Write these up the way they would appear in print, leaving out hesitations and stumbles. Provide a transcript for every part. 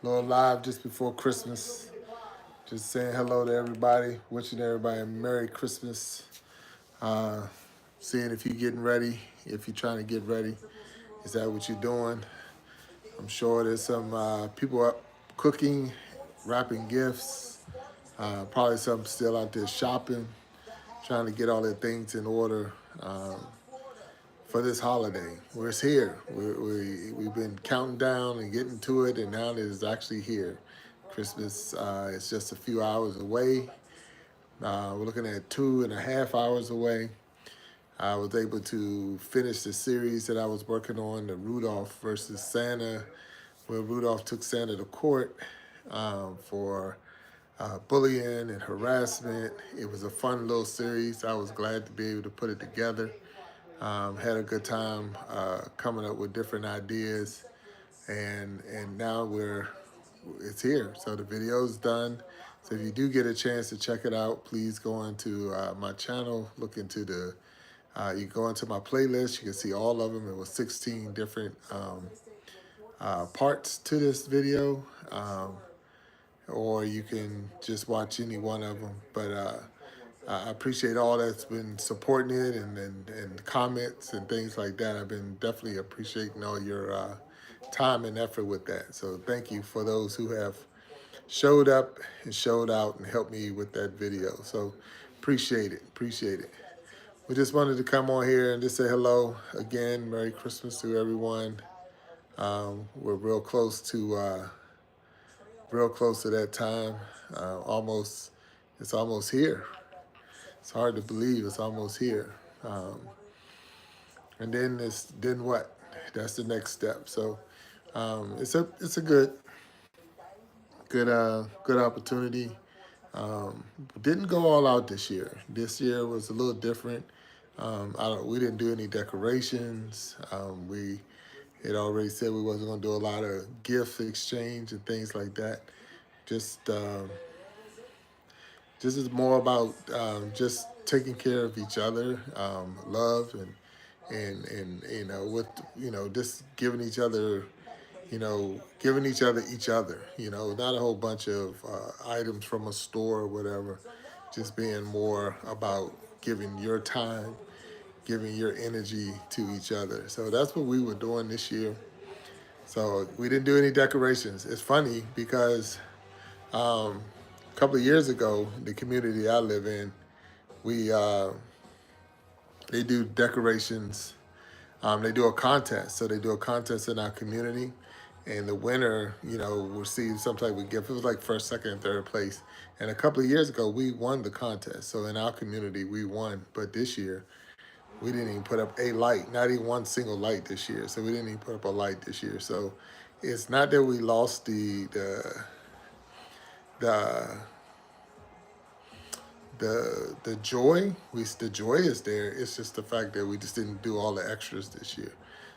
little live just before Christmas. Just saying hello to everybody, wishing everybody a Merry Christmas. Uh, Seeing if you're getting ready, if you're trying to get ready. Is that what you're doing? I'm sure there's some people up cooking, wrapping gifts, probably some still out there shopping, trying to get all their things in order for this holiday. Where it's here. We've been counting down and getting to it, and now it is actually here. Christmas is just a few hours away. We're looking at 2.5 hours away. I was able to finish the series that I was working on, the Rudolph versus Santa, where Rudolph took Santa to court for bullying and harassment. It was a fun little series. I was glad to be able to put it together. Had a good time coming up with different ideas, and now it's here. So the video's done. So if you do get a chance to check it out, please go onto my channel, look into you go into my playlist, you can see all of them. It was 16 different parts to this video, or you can just watch any one of them. But I appreciate all that's been supporting it and comments and things like that. I've been definitely appreciating all your time and effort with that. So thank you for those who have showed up and showed out and helped me with that video. So appreciate it, appreciate it. We just wanted to come on here and just say hello again. Merry Christmas to everyone. We're real close to that time. It's almost here. It's hard to believe it's almost here. And then what? That's the next step. So it's a good opportunity. Didn't go all out this year. This year was a little different. We didn't do any decorations. We had already said we wasn't going to do a lot of gift exchange and things like that. Just is more about just taking care of each other, love and with just giving each other each other, not a whole bunch of items from a store or whatever, just being more about giving your time, giving your energy to each other. So that's what we were doing this year. So we didn't do any decorations. It's funny because a couple of years ago, the community I live in, we they do decorations. They do a contest. So they do a contest in our community, and the winner, receives some type of gift. It was like first, second, and third place. And a couple of years ago, we won the contest. So in our community, we won. But this year, we didn't even put up a light, not even one single light this year. So we didn't even put up a light this year. So it's not that we lost the joy. The joy is there. It's just the fact that we just didn't do all the extras this year.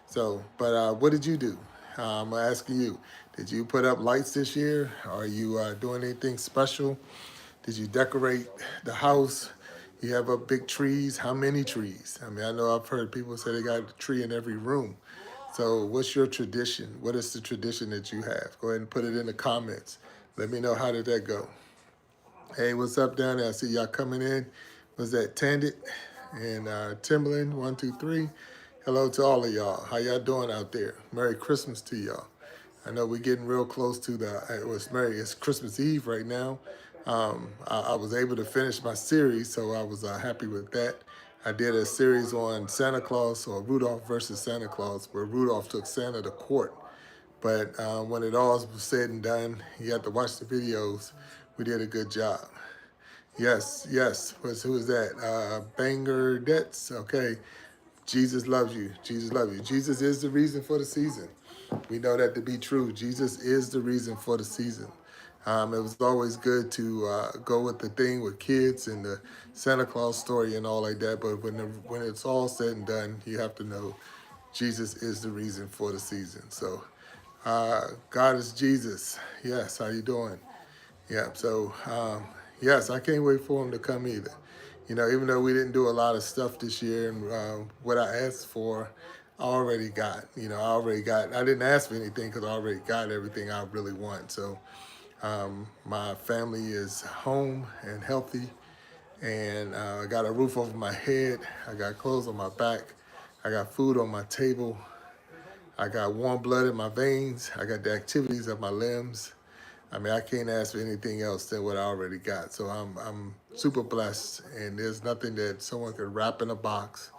So, but what did you do? I'm asking you. Did you put up lights this year? Are you doing anything special? Did you decorate the house? You have up big trees. How many trees? I mean, I know I've heard people say they got a tree in every room. So what's your tradition? What is the tradition that you have? Go ahead and put it in the comments. Let me know, how did that go? Hey, what's up down there? I see y'all coming in. Was that Tandit and Timberland, 1, 2, 3. Hello to all of y'all. How y'all doing out there? Merry Christmas to y'all. I know we're getting real close to it's Christmas Eve right now. I was able to finish my series, so I was happy with that. I did a series on Santa Claus, or Rudolph versus Santa Claus, where Rudolph took Santa to court. But when it all was said and done, you have to watch the videos. We did a good job. Yes. Who is that? Banger Debts. Okay. Jesus loves you. Jesus loves you. Jesus is the reason for the season. We know that to be true. Jesus is the reason for the season. It was always good to go with the thing with kids and the Santa Claus story and all like that. But when it's all said and done, you have to know Jesus is the reason for the season. So God is Jesus. Yes. How you doing? Yeah. So yes, I can't wait for him to come either. Even though we didn't do a lot of stuff this year and what I asked for, already got. I already got. I didn't ask for anything because I already got everything I really want. So my family is home and healthy, and I got a roof over my head. I got clothes on my back. I got food on my table. I got warm blood in my veins. I got the activities of my limbs. I mean, I can't ask for anything else than what I already got. So I'm super blessed, and there's nothing that someone could wrap in a box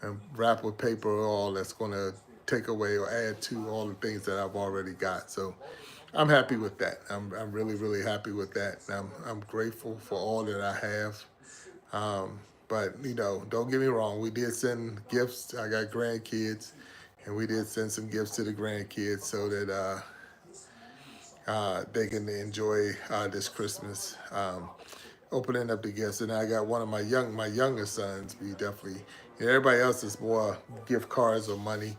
and wrap with paper or all that's going to take away or add to all the things that I've already got. So I'm happy with that. I'm really, really happy with that. I'm grateful for all that I have. But don't get me wrong. We did send gifts. I got grandkids, and we did send some gifts to the grandkids so that they can enjoy this Christmas, opening up the gifts. And I got one of my younger sons. We definitely, everybody else is more gift cards or money.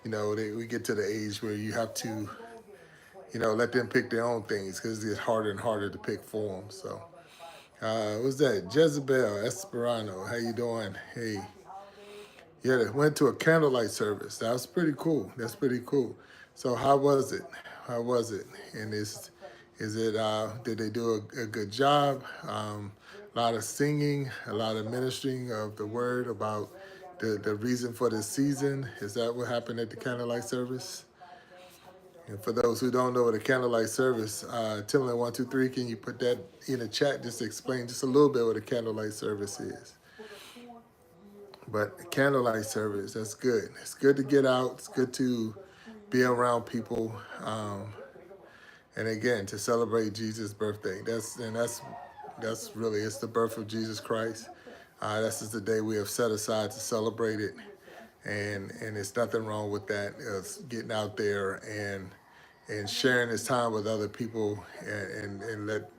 We get to the age where you have to, let them pick their own things because it's harder and harder to pick for them. So, what's that? Jezebel Esperano, how you doing? Hey, yeah, they went to a candlelight service. That was pretty cool. That's pretty cool. So how was it? How was it? And is it? Did they do a good job? A lot of singing, a lot of ministering of the word about the reason for the season. Is that what happened at the candlelight service? And for those who don't know what a candlelight service, Timlin123, can you put that in the chat just to explain just a little bit what a candlelight service is? But candlelight service, that's good. It's good to get out. It's good to be around people. And again, to celebrate Jesus' birthday. That's really, it's the birth of Jesus Christ. This is the day we have set aside to celebrate it. And it's nothing wrong with that. It's getting out there and sharing this time with other people and let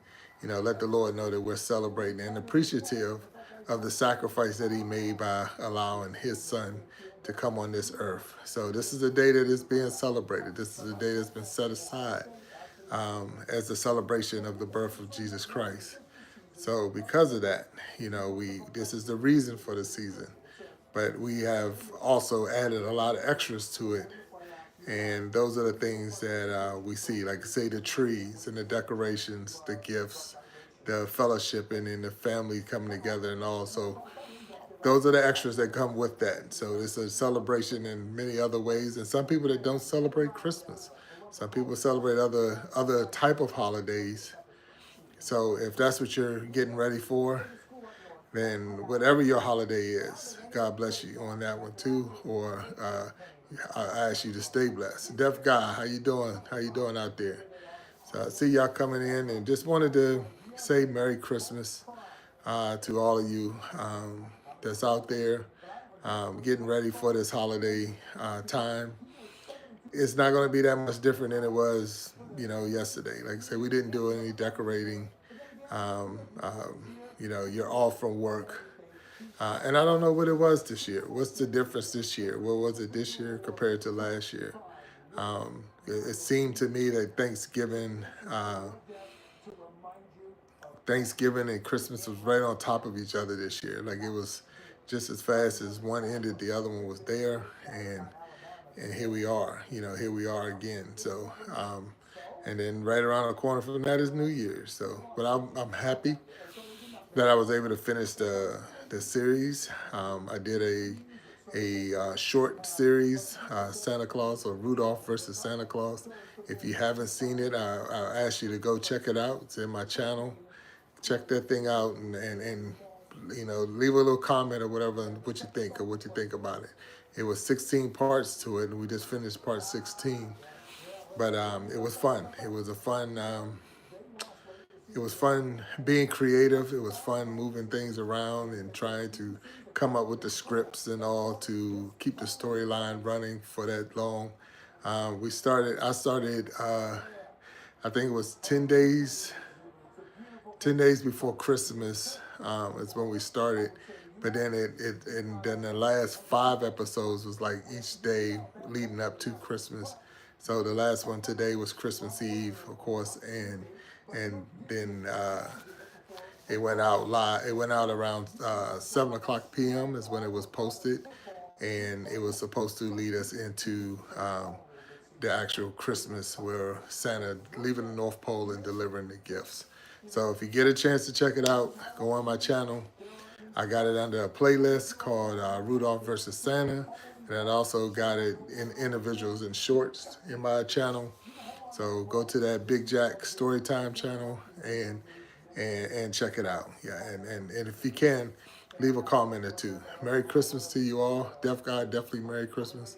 the Lord know that we're celebrating and appreciative of the sacrifice that he made by allowing his son to come on this earth. So this is a day that is being celebrated. This is a day that's been set aside as a celebration of the birth of Jesus Christ. So because of that, this is the reason for the season. But we have also added a lot of extras to it. And those are the things that we see, like say the trees and the decorations, the gifts, the fellowshipping and the family coming together and all. So those are the extras that come with that. So it's a celebration in many other ways. And some people that don't celebrate Christmas. Some people celebrate other type of holidays. So if that's what you're getting ready for, then whatever your holiday is, God bless you on that one too. Or I ask you to stay blessed. Deaf Guy, how you doing? How you doing out there? So I see y'all coming in and just wanted to say Merry Christmas to all of you that's out there getting ready for this holiday time. It's not going to be that much different than it was, yesterday. Like I said, we didn't do any decorating. Um, you're off from work. And I don't know what it was this year. What's the difference this year? What was it this year compared to last year? It seemed to me that Thanksgiving and Christmas was right on top of each other this year. Like it was just as fast as one ended, the other one was there, and here we are. Here we are again. So, and then right around the corner from that is New Year's. So, but I'm happy that I was able to finish the series. I did a short series, Santa Claus or Rudolph versus Santa Claus. If you haven't seen it, I'll ask you to go check it out. It's in my channel. Check that thing out and leave a little comment or whatever on what you think or what you think about it. It was 16 parts to it, and we just finished part 16. But it was fun. It was fun being creative. It was fun moving things around and trying to come up with the scripts and all to keep the storyline running for that long. I started, I think it was 10 days before Christmas is when we started. But then and then the last 5 episodes was like each day leading up to Christmas. So the last one today was Christmas Eve, of course, and then it went out live. It went out around 7 o'clock p.m. is when it was posted, and it was supposed to lead us into the actual Christmas where Santa leaving the North Pole and delivering the gifts. So if you get a chance to check it out, go on my channel. I got it under a playlist called Rudolph versus Santa, and I also got it in individuals and shorts in my channel. So go to that Big Jack Storytime channel and check it out. Yeah, and if you can, leave a comment or two. Merry Christmas to you all. Deaf God, definitely Merry Christmas.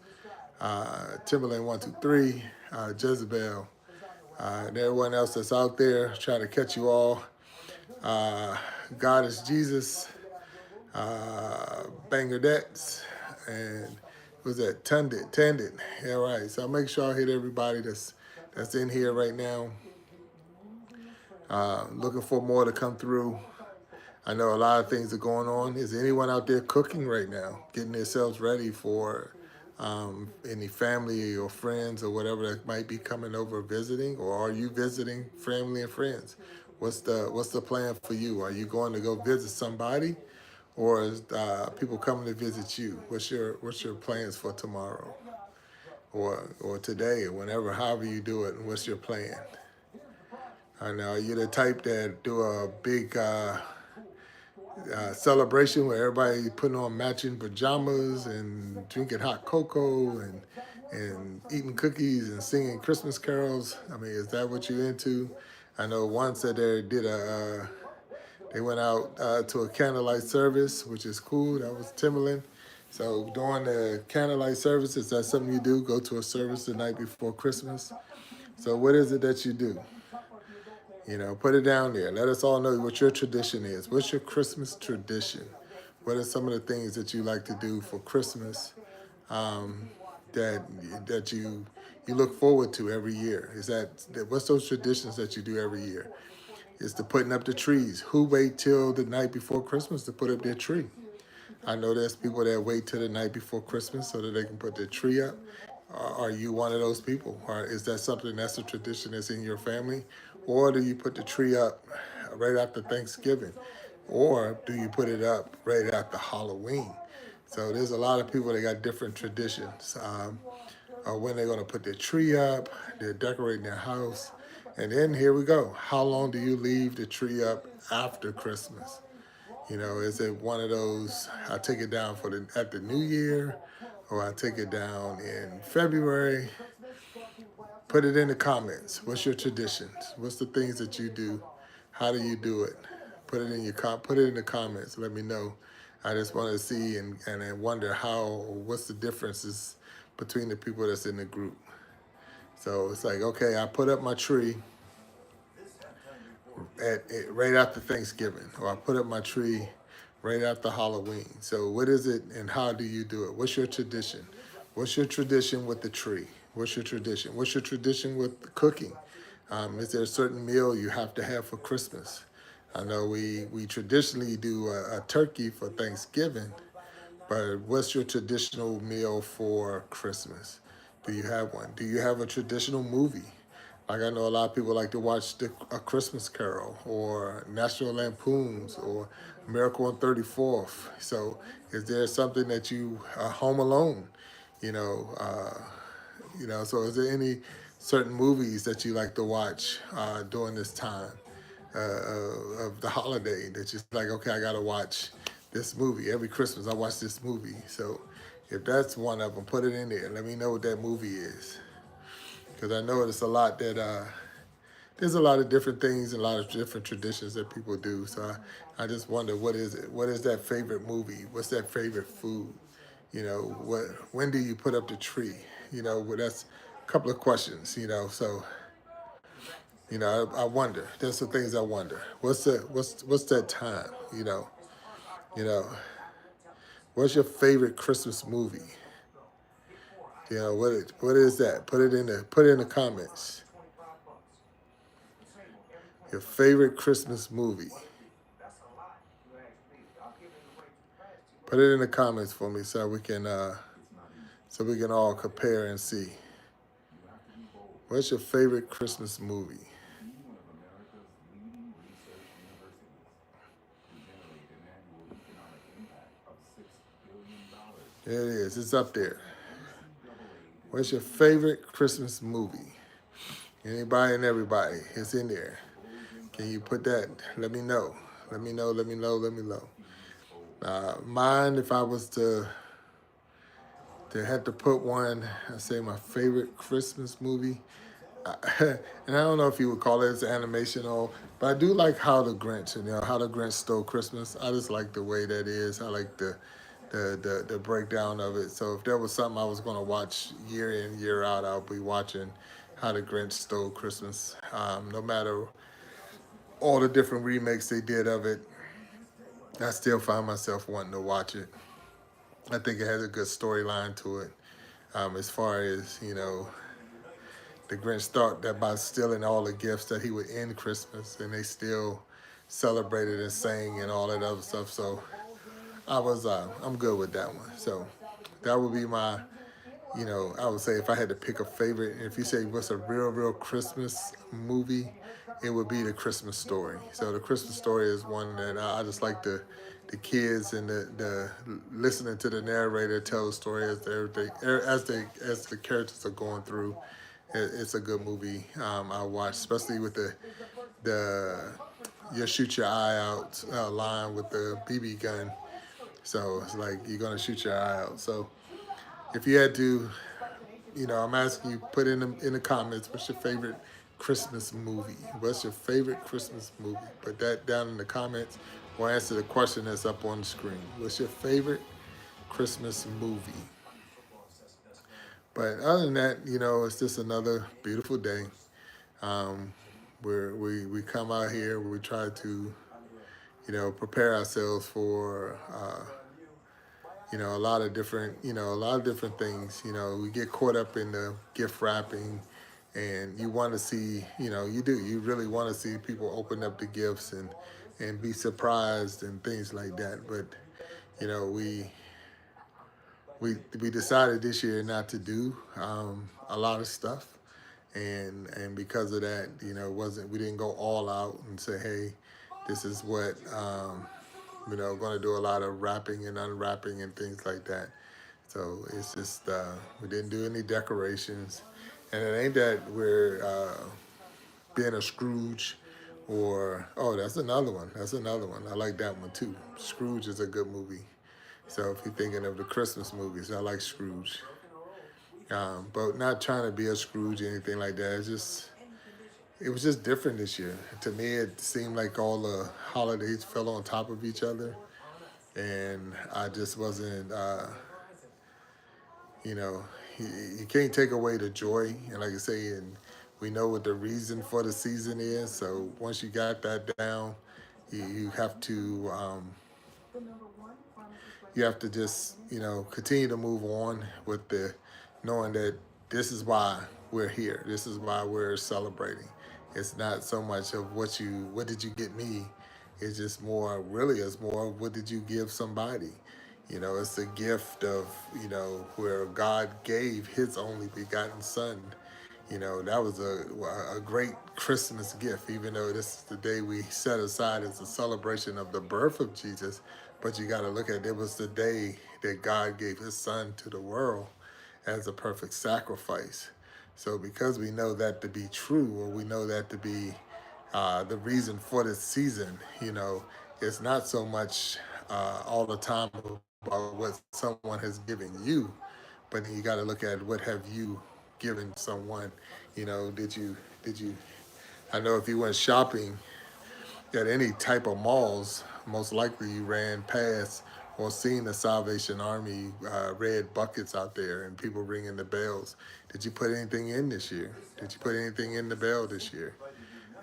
Timberland 123, Jezebel, and everyone else that's out there trying to catch you all. God is Jesus, Bangladesh, and was that Tundit? Yeah, right. So I'll make sure I hit everybody that's in here right now. Looking for more to come through. I know a lot of things are going on. Is anyone out there cooking right now, getting themselves ready for any family or friends or whatever that might be coming over visiting, or are you visiting family and friends? What's the plan for you? Are you going to go visit somebody, or is people coming to visit you? What's your plans for tomorrow, or today, or whenever, however you do it? And what's your plan? I know, are you the type that do a big celebration where everybody putting on matching pajamas and drinking hot cocoa and eating cookies and singing Christmas carols? I mean, is that what you're into? I know once that they went out to a candlelight service, which is cool. That was Timberland. So during the candlelight service, is that something you do? Go to a service the night before Christmas? So what is it that you do? You know, put it down there. Let us all know what your tradition is. What's your Christmas tradition? What are some of the things that you like to do for Christmas um, that you look forward to every year? What's those traditions that you do every year? Is the putting up the trees. Who wait till the night before Christmas to put up their tree? I know there's people that wait till the night before Christmas so that they can put their tree up. Are you one of those people? Or is that something that's a tradition that's in your family? Or do you put the tree up right after Thanksgiving? Or do you put it up right after Halloween? So there's a lot of people that got different traditions. When they're going to put their tree up, they're decorating their house. And then here we go. How long do you leave the tree up after Christmas? You know, is it one of those, I take it down at the new year, or I take it down in February? Put it in the comments. What's your traditions? What's the things that you do? How do you do it? Put it in the comments. Let me know. I just want to see and I wonder what's the differences between the people that's in the group. So it's like, okay, I put up my tree right after Thanksgiving, or I put up my tree right after Halloween. So what is it and how do you do it? What's your tradition? What's your tradition with the tree? What's your tradition? What's your tradition with cooking? Is there a certain meal you have to have for Christmas? I know we traditionally do a turkey for Thanksgiving, but what's your traditional meal for Christmas? Do you have one? Do you have a traditional movie? Like I know a lot of people like to watch A Christmas Carol or National Lampoons or Miracle on 34th. So is there something that Home Alone, you know, so is there any certain movies that you like to watch during this time of the holiday that you're like, okay, I gotta watch this movie. Every Christmas I watch this movie. So if that's one of them, put it in there. Let me know what that movie is. Because I know it's a lot that, there's a lot of different things and a lot of different traditions that people do. So I just wonder, what is it? What is that favorite movie? What's that favorite food? You know, when do you put up the tree? You know, well, that's a couple of questions, so, I wonder. There's some things I wonder. What's that time? You know, what's your favorite Christmas movie? What is that? Put it in the comments. Your favorite Christmas movie. Put it in the comments for me so we can all compare and see. What's your favorite Christmas movie? It is. It's up there. What's your favorite Christmas movie? Anybody and everybody. It's in there. Can you put that? Let me know. Let me know. Let me know. Let me know. Mine, if I was to have to put one, I say my favorite Christmas movie. And I don't know if you would call it as animation or, but I do like How the Grinch. How the Grinch Stole Christmas. I just like the way that is. I like the breakdown of it. So if there was something I was going to watch year in year out, I'll be watching How the Grinch Stole Christmas. No matter all the different remakes they did of it, I still find myself wanting to watch it. I think it has a good storyline to it. As far as the Grinch thought that by stealing all the gifts that he would end Christmas, and they still celebrated and sang and all that other stuff. So I'm good with that one. So that would be my, I would say if I had to pick a favorite, if you say what's a real Christmas movie, it would be the Christmas Story. So the Christmas Story is one that I just like the kids and the listening to the narrator tell the story as the characters are going through. It's a good movie. I watch, especially with the you shoot your eye out line with the BB gun. So it's like you're gonna shoot your eye out. So if you had to, I'm asking you, put in the comments, what's your favorite Christmas movie? What's your favorite Christmas movie? Put that down in the comments or answer the question that's up on the screen. What's your favorite Christmas movie? But other than that, it's just another beautiful day. Um, where we come out here, we try to, prepare ourselves for a lot of different things. We get caught up in the gift wrapping, and you want to see, you really want to see people open up the gifts and be surprised and things like that. But you know, we decided this year not to do a lot of stuff, and because of that, wasn't we didn't go all out and say, hey, this is what going to do a lot of wrapping and unwrapping and things like that. So it's just we didn't do any decorations, and it ain't that we're being a Scrooge, or oh, that's another one. That's another one. I like that one too. Scrooge is a good movie. So if you're thinking of the Christmas movies, I like Scrooge. But not trying to be a Scrooge or anything like that. It was just different this year. To me, it seemed like all the holidays fell on top of each other, and I just wasn't. You know, you can't take away the joy, and like I say, and we know what the reason for the season is. So once you got that down, you have to just continue to move on with the knowing that this is why we're here. This is why we're celebrating. It's not so much of what did you get me. It's just more, really, it's more what did you give somebody. It's a gift of where God gave His only begotten Son. That was a great Christmas gift, even though this is the day we set aside as a celebration of the birth of Jesus. But you got to look at it was the day that God gave His Son to the world as a perfect sacrifice. So because we know that to be true, or we know that to be the reason for this season, it's not so much all the time about what someone has given you, but then you got to look at what have you given someone. Did you I know if you went shopping at any type of malls, most likely you ran past or seen the Salvation Army red buckets out there and people ringing the bells. Did you put anything in this year? Did you put anything in the bell this year?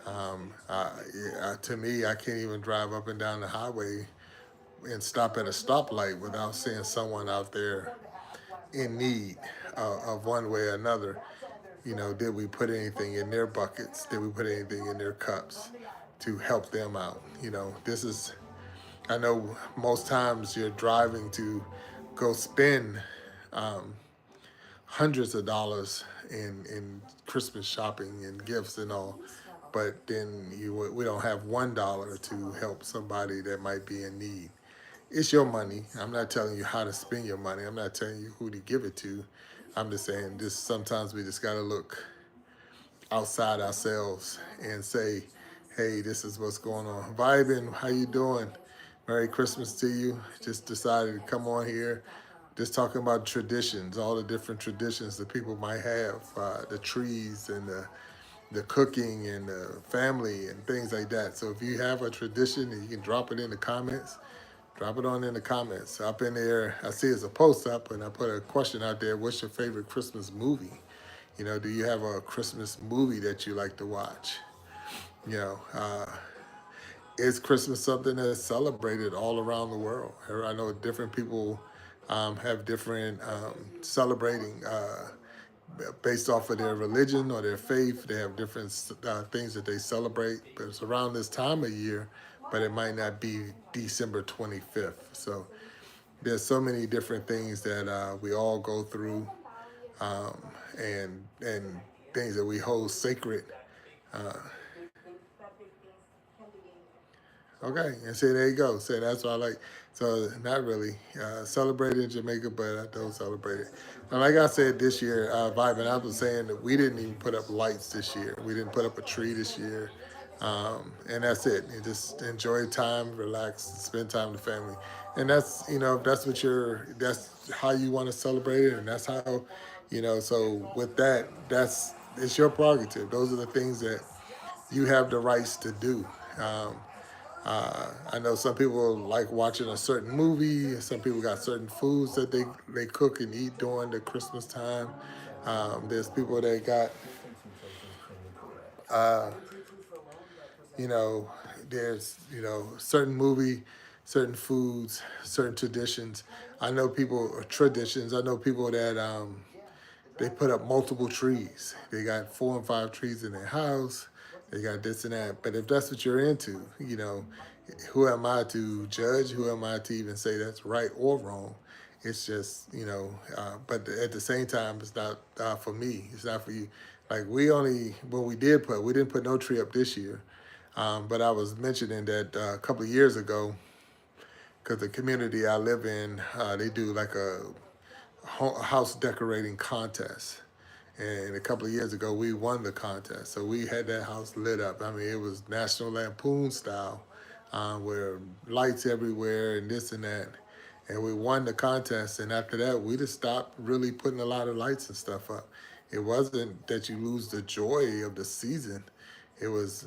To me, I can't even drive up and down the highway and stop at a stoplight without seeing someone out there in need of one way or another. Did we put anything in their buckets? Did we put anything in their cups to help them out? I know most times you're driving to go spend um, hundreds of dollars in Christmas shopping and gifts and all, but then we don't have $1 to help somebody that might be in need. it's your money. I'm not telling you how to spend your money. I'm not telling you who to give it to. I'm just saying this. Sometimes we just got to look outside ourselves and say, "Hey, this is what's going on." Vibing, how you doing? Merry Christmas to you. Just decided to come on here, just talking about traditions, all the different traditions that people might have, the trees and the cooking and the family and things like that. So if you have a tradition, you can drop it in the comments. Drop it on in the comments. Up in there, I see it's a post up, and I put a question out there. What's your favorite Christmas movie? You know, do you have a Christmas movie that you like to watch? You know, is Christmas something that's celebrated all around the world? I know different people have different celebrating based off of their religion or their faith. They have different things that they celebrate. But it's around this time of year, but it might not be December 25th. So there's so many different things that we all go through, and things that we hold sacred. Uh, Okay, and see, there you go. See, that's what I like. So, not really celebrate in Jamaica, but I don't celebrate it. And like I said this year, Vibin, I was saying that we didn't even put up lights this year. We didn't put up a tree this year. And that's it. You just enjoy time, relax, spend time with the family. And that's, if that's what that's how you want to celebrate it. And that's how, so with that, it's your prerogative. Those are the things that you have the rights to do. Um, I know some people like watching a certain movie. Some people got certain foods that they cook and eat during the Christmas time. There's people that got, uh, you know, there's, certain movie, certain foods, certain traditions. I know people, traditions, I know people that they put up multiple trees. They got 4 and 5 trees in their house. They got this and that. But if that's what you're into, who am I to judge? Who am I to even say that's right or wrong? It's just, but at the same time, it's not for me. It's not for you. Like when we didn't put no tree up this year. But I was mentioning that a couple of years ago, because the community I live in, they do like a house decorating contest. And a couple of years ago, we won the contest. So we had that house lit up. I mean, it was National Lampoon style, where lights everywhere and this and that. And we won the contest. And after that, we just stopped really putting a lot of lights and stuff up. It wasn't that you lose the joy of the season. It was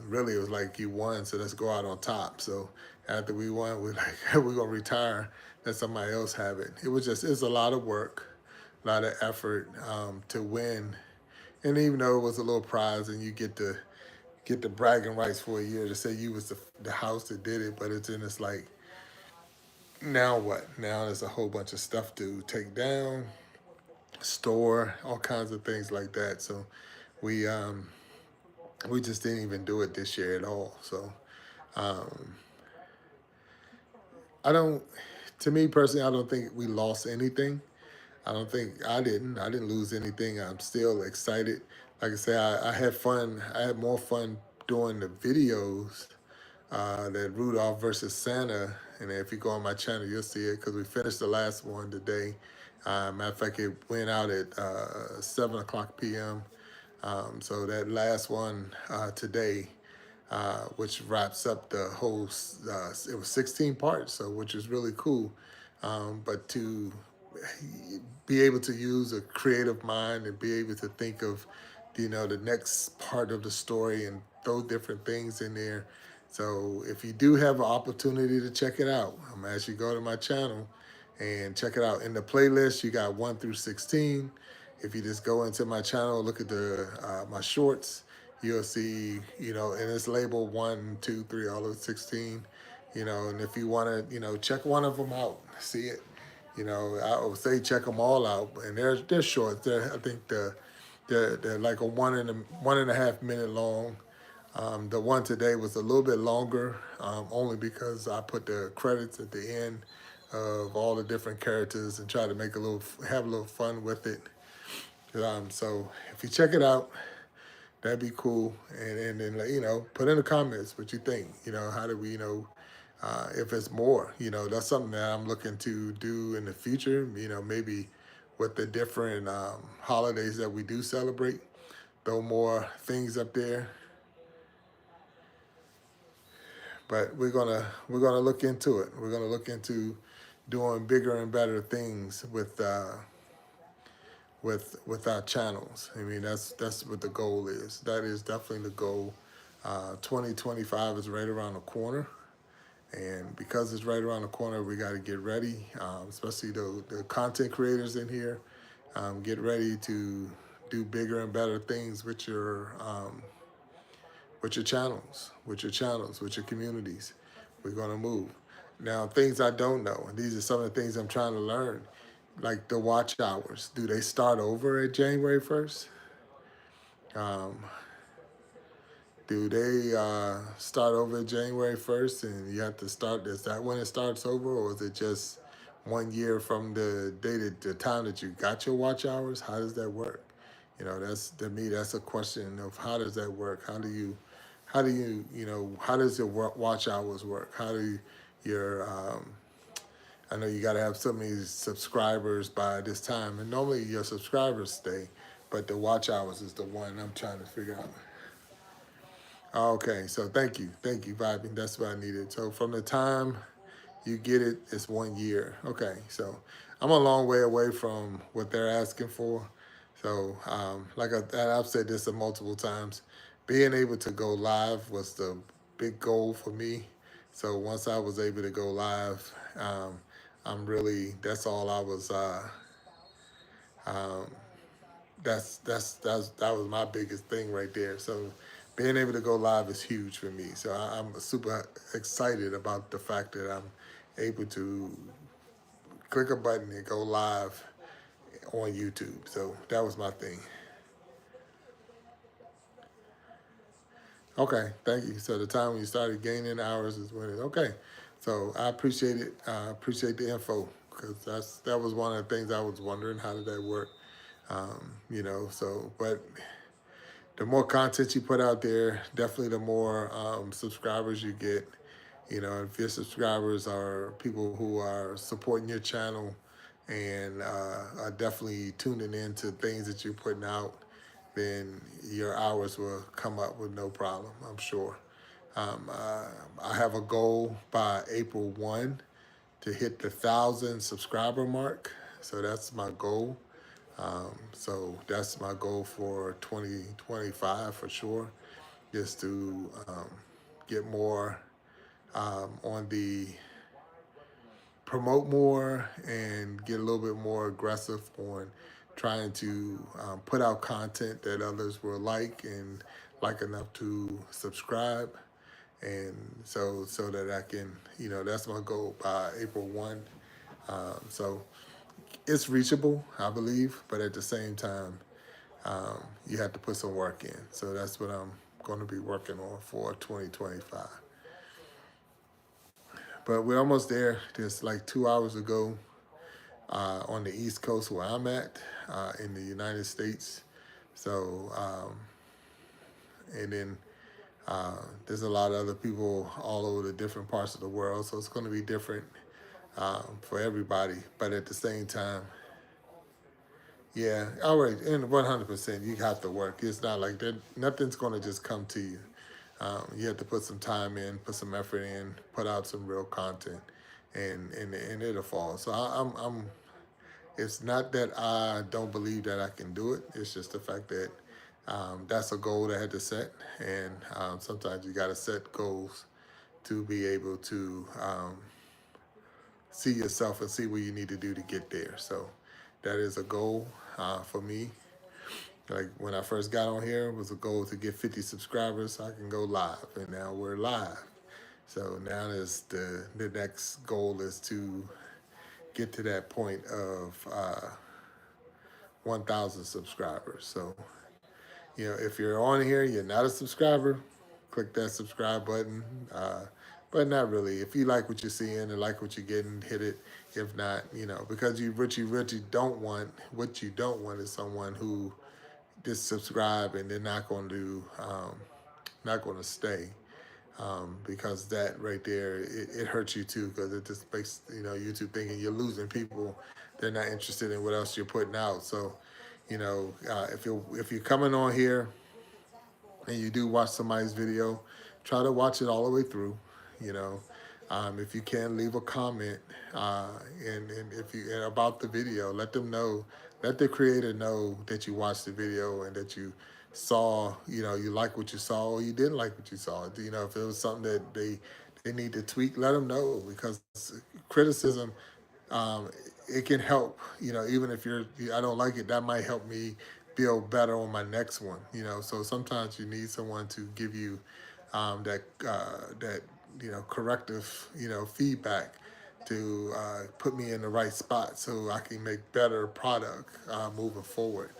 like you won, so let's go out on top. So after we won, we're like, we're gonna retire, let somebody else have it. It's a lot of work, a lot of effort to win. And even though it was a little prize and you get the bragging rights for a year to say you was the house that did it, but it's like, now what? Now there's a whole bunch of stuff to take down, store, all kinds of things like that. So we um, we just didn't even do it this year at all. So um, I don't. To me personally, I don't think we lost anything. I don't think I didn't. I didn't lose anything. I'm still excited. Like I say, I had fun. I had more fun doing the videos that Rudolph versus Santa. And if you go on my channel, you'll see it because we finished the last one today. Matter of fact, it went out at 7 o'clock p.m. So that last one today, which wraps up the whole. It was 16 parts, so which is really cool. But to be able to use a creative mind and be able to think of, the next part of the story and throw different things in there. So if you do have an opportunity to check it out, I'm gonna ask you to go to my channel and check it out. In the playlist, you got 1 through 16. If you just go into my channel, look at the my shorts, you'll see, and it's labeled 1, 2, 3, all of 16. And if you want to, check one of them out, see it. I would say check them all out, and they're short. I think they're like a 1.5 minute long. The one today was a little bit longer, only because I put the credits at the end of all the different characters and try to have a little fun with it. So if you check it out, that'd be cool. And then put in the comments what you think. How do we if it's more, that's something that I'm looking to do in the future. Maybe with the different holidays that we do celebrate, throw more things up there. But we're gonna look into it. We're gonna look into doing bigger and better things with our channels. I mean, that's what the goal is. That is definitely the goal. 2025 is right around the corner, and because it's right around the corner, we got to get ready, especially the content creators in here. Get ready to do bigger and better things with your communities. We're gonna move. Now, things I don't know, and these are some of the things I'm trying to learn, like the watch hours. Do they start over at January 1st? Um, do they start over January 1st and you have to start, is that when it starts over, or is it just 1 year from the day that the time that you got your watch hours? How does that work? That's, to me, that's a question of how does that work? How does your watch hours work? How do your I know you got to have so many subscribers by this time, and normally your subscribers stay, but the watch hours is the one I'm trying to figure out. Okay, so thank you, Vibing. That's what I needed. So from the time you get it, it's 1 year. Okay, so I'm a long way away from what they're asking for. So and I've said this multiple times, being able to go live was the big goal for me. So once I was able to go live, that's all I was. Um, that was my biggest thing right there. So being able to go live is huge for me. So I'm super excited about the fact that I'm able to click a button and go live on YouTube. So that was my thing. Okay, thank you. So the time when you started gaining hours is when okay. So I appreciate it. I appreciate the info because that was one of the things I was wondering, how did that work? But the more content you put out there, definitely the more subscribers you get. If your subscribers are people who are supporting your channel and are definitely tuning in to things that you're putting out, then your hours will come up with no problem, I'm sure. I have a goal by April 1 to hit the 1,000 subscriber mark. So that's my goal. So that's my goal for 2025 for sure, is to get more on the promote more and get a little bit more aggressive on trying to put out content that others will like and like enough to subscribe. And so that I can, that's my goal by April 1. So it's reachable, I believe, but at the same time, you have to put some work in. So that's what I'm going to be working on for 2025. But we're almost there. Just like 2 hours ago, on the East Coast where I'm at in the United States. So, and then there's a lot of other people all over the different parts of the world. So it's going to be different for everybody. But at the same time, yeah, all right, and 100%, you have to work. It's not like that. Nothing's going to just come to you. You have to put some time in, put some effort in, put out some real content, and it'll fall. So I'm it's not that I don't believe that I can do it. It's just the fact that that's a goal that I had to set. And sometimes you got to set goals to be able to see yourself and see what you need to do to get there. So that is a goal for me. Like when I first got on here, it was a goal to get 50 subscribers so I can go live. And now we're live. So now is the next goal is to get to that point of 1,000 subscribers. So, if you're on here, you're not a subscriber, click that subscribe button. But not really. If you like what you're seeing and like what you're getting, hit it. If not, because what you really don't want, what you don't want is someone who just subscribe and they're not going to stay. because that right there, it hurts you too, because it just makes, YouTube thinking you're losing people. They're not interested in what else you're putting out. So, if you're coming on here and you do watch somebody's video, try to watch it all the way through. You know, if you can, leave a comment, uh, and if you and about the video, let them know, let the creator know that you watched the video and that you saw, you like what you saw or you didn't like what you saw. If it was something that they need to tweak, let them know, because criticism, um, it can help. Even if I don't like it, that might help me build better on my next one. So sometimes you need someone to give you that corrective feedback to put me in the right spot so I can make better product moving forward.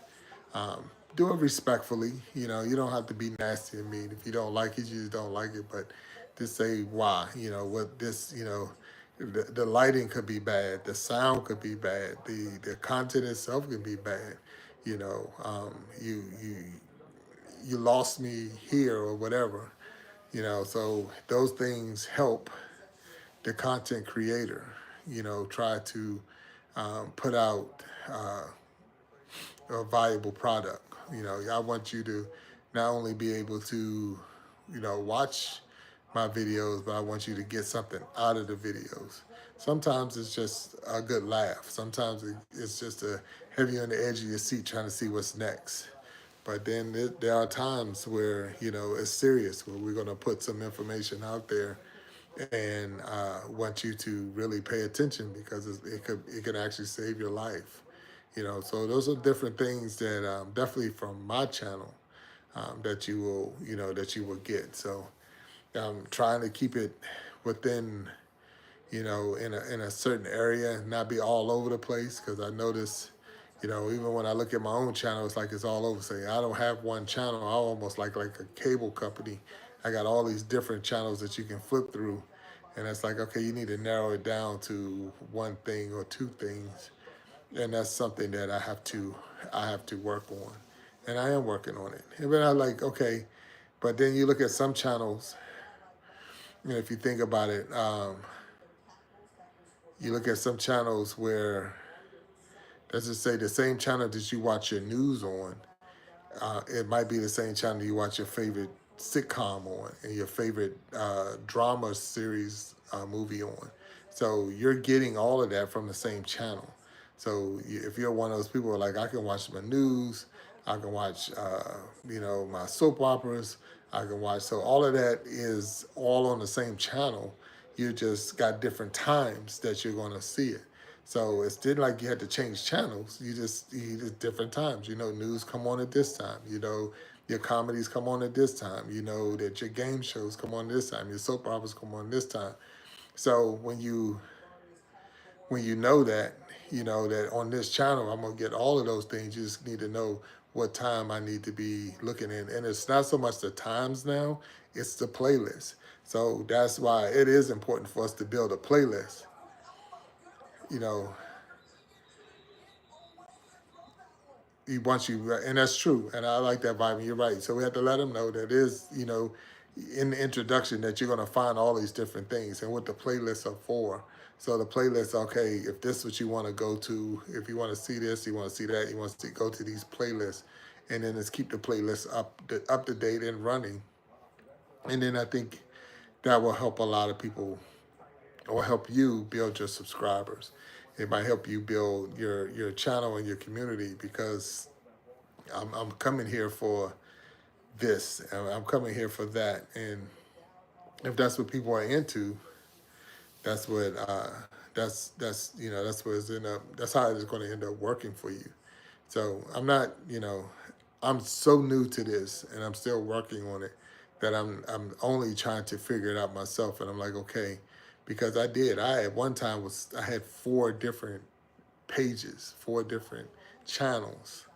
Do it respectfully. You don't have to be nasty and mean. If you don't like it, you just don't like it. But just say why. What this. The lighting could be bad. The sound could be bad. The content itself can be bad. You lost me here or whatever. So those things help the content creator. Try to put out a valuable product. I want you to not only be able to, watch my videos, but I want you to get something out of the videos. Sometimes it's just a good laugh. Sometimes it's just to have you on the edge of your seat trying to see what's next. But then there are times where, it's serious, where we're going to put some information out there and want you to really pay attention, because it can actually save your life. So those are different things that definitely from my channel, that you will get. So I'm trying to keep it within, in a certain area, not be all over the place, because I notice, even when I look at my own channel, it's like it's all over. Say I don't have one channel. I almost like a cable company. I got all these different channels that you can flip through, and it's like, okay, you need to narrow it down to one thing or two things, and that's something that I have to work on, and I am working on it. And then I like, okay, but then you look at some channels, if you think about it, you look at some channels where, let's just say, the same channel that you watch your news on, it might be the same channel you watch your favorite sitcom on and your favorite drama series movie on. So you're getting all of that from the same channel. So if you're one of those people who are like, I can watch my news, I can watch, my soap operas, I can watch. So all of that is all on the same channel. You just got different times that you're going to see it. So it's didn't like you had to change channels. You just different times. News come on at this time. Your comedies come on at this time. That your game shows come on this time. Your soap operas come on this time. So when you know that, that on this channel I'm gonna get all of those things. You just need to know what time I need to be looking in. And it's not so much the times now, it's the playlist. So that's why it is important for us to build a playlist. You know, once you, and that's true, and I like that vibe, and you're right. So we have to let them know that is, in the introduction, that you're going to find all these different things and what the playlists are for. So the playlist, okay, if this is what you want to go to, if you want to see this, you want to see that, you want to go to these playlists, and then let's keep the playlist up to date and running. And then I think that will help a lot of people, or help you build your subscribers. It might help you build your channel and your community, because I'm coming here for this, and I'm coming here for that. And if that's what people are into, that's what that's what it's end up. That's how it's going to end up working for you. So I'm not, I'm so new to this, and I'm still working on it. That I'm only trying to figure it out myself, and I'm like, okay, because I at one time I had 4 different pages, 4 different channels,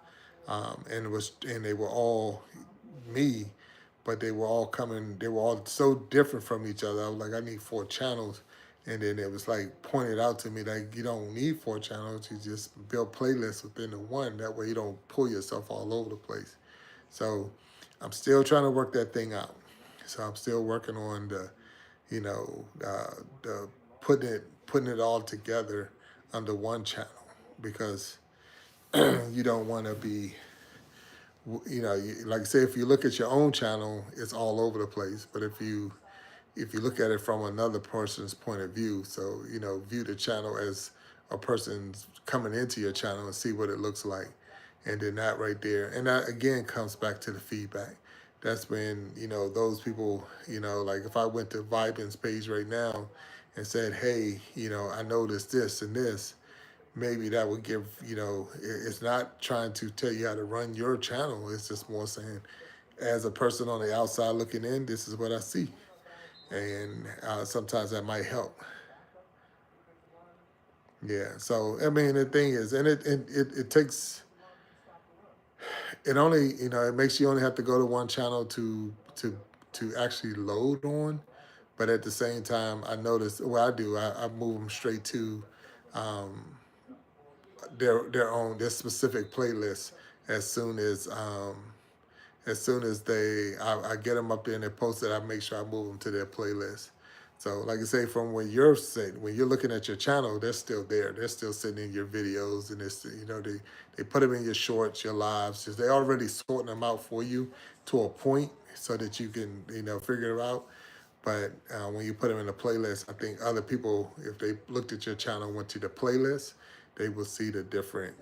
and they were all me, but they were all coming. They were all so different from each other. I was like, I need 4 channels, and then it was like pointed out to me that you don't need 4 channels. You just build playlists within the one. That way you don't pull yourself all over the place. So I'm still trying to work that thing out. So I'm still working on the putting it all together under one channel, because you don't want to be, like say if you look at your own channel, it's all over the place. But if you look at it from another person's point of view, so view the channel as a person's coming into your channel and see what it looks like, and then that right there, and that again comes back to the feedback. That's when those people, like if I went to Vibin's page right now and said, hey, I noticed this and this, maybe that would give, it's not trying to tell you how to run your channel. It's just more saying, as a person on the outside looking in, this is what I see. And sometimes that might help. Yeah. So I mean, the thing is, and it takes, it only, it makes you only have to go to one channel to actually load on. But at the same time, I notice what I do. I move them straight to um, their specific playlist as soon as I get them up there and they're posted. I make sure I move them to their playlist. So like I say, from when you're looking at your channel, they're still there. They're still sitting in your videos, and it's, they put them in your shorts, your lives. Just they already sorting them out for you to a point so that you can figure it out. But when you put them in a playlist, I think other people, if they looked at your channel and went to the playlist, they will see the different,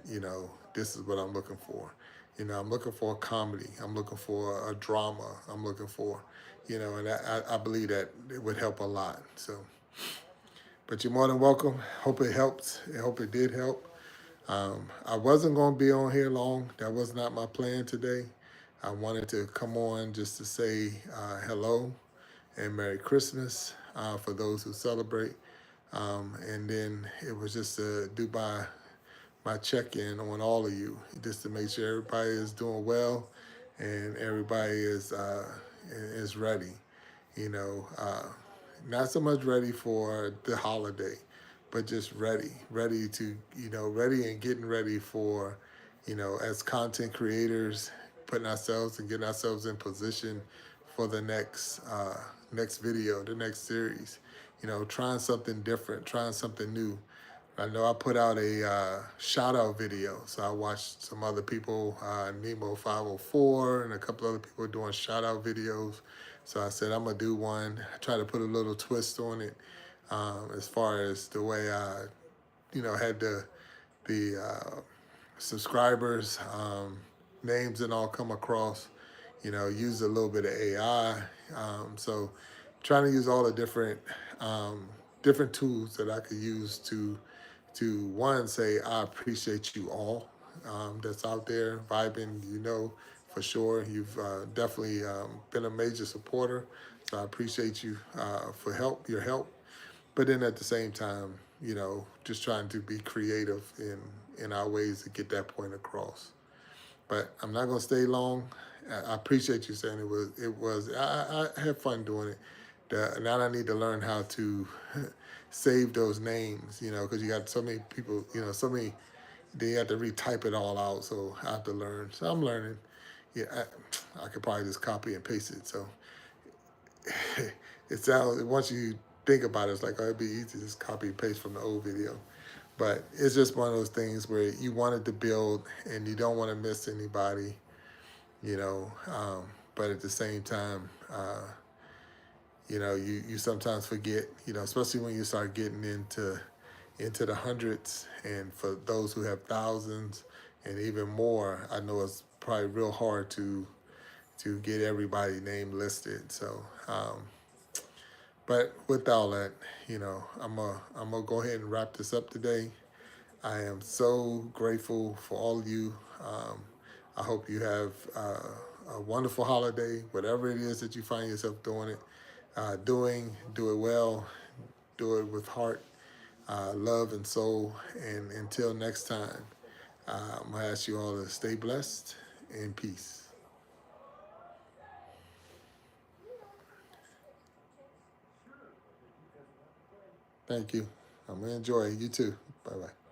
this is what I'm looking for. I'm looking for a comedy. I'm looking for a drama. I'm looking for, and I believe that it would help a lot. So, but you're more than welcome. Hope it helped. I hope it did help. I wasn't going to be on here long. That was not my plan today. I wanted to come on just to say hello and Merry Christmas for those who celebrate. And then it was just to do my check-in on all of you, just to make sure everybody is doing well and everybody is ready. You know, not so much ready for the holiday, but just ready to, ready and getting ready for, as content creators, putting ourselves and getting ourselves in position for the next video, the next series. Trying something different, trying something new. I know I put out a shout out video, so I watched some other people, Nemo 504 and a couple other people doing shout out videos. So I said I'm gonna do one. I try to put a little twist on it, as far as the way I, had the subscribers, names and all come across. Use a little bit of AI. So trying to use all the different tools that I could use to one, say I appreciate you all that's out there vibing. For sure you've definitely been a major supporter, so I appreciate you for your help. But then at the same time, just trying to be creative in our ways to get that point across. But I'm not gonna stay long. I appreciate you saying it was. I had fun doing it. Now I need to learn how to save those names, because you got so many people, so many, they have to retype it all out. So I have to learn. So I'm learning. Yeah, I could probably just copy and paste it. So it sounds, once you think about it, it's like, oh, it'd be easy to just copy and paste from the old video. But it's just one of those things where you wanted to build and you don't want to miss anybody, you know. But at the same time, you sometimes forget, especially when you start getting into the hundreds, and for those who have thousands and even more, I know it's probably real hard to get everybody's name listed. So, but with all that, I'm gonna go ahead and wrap this up today. I am so grateful for all of you. I hope you have a wonderful holiday, whatever it is that you find yourself doing it, do it well, do it with heart, love, and soul. And until next time, I'm gonna ask you all to stay blessed and peace. Thank you. I'm gonna enjoy it. You too. Bye bye.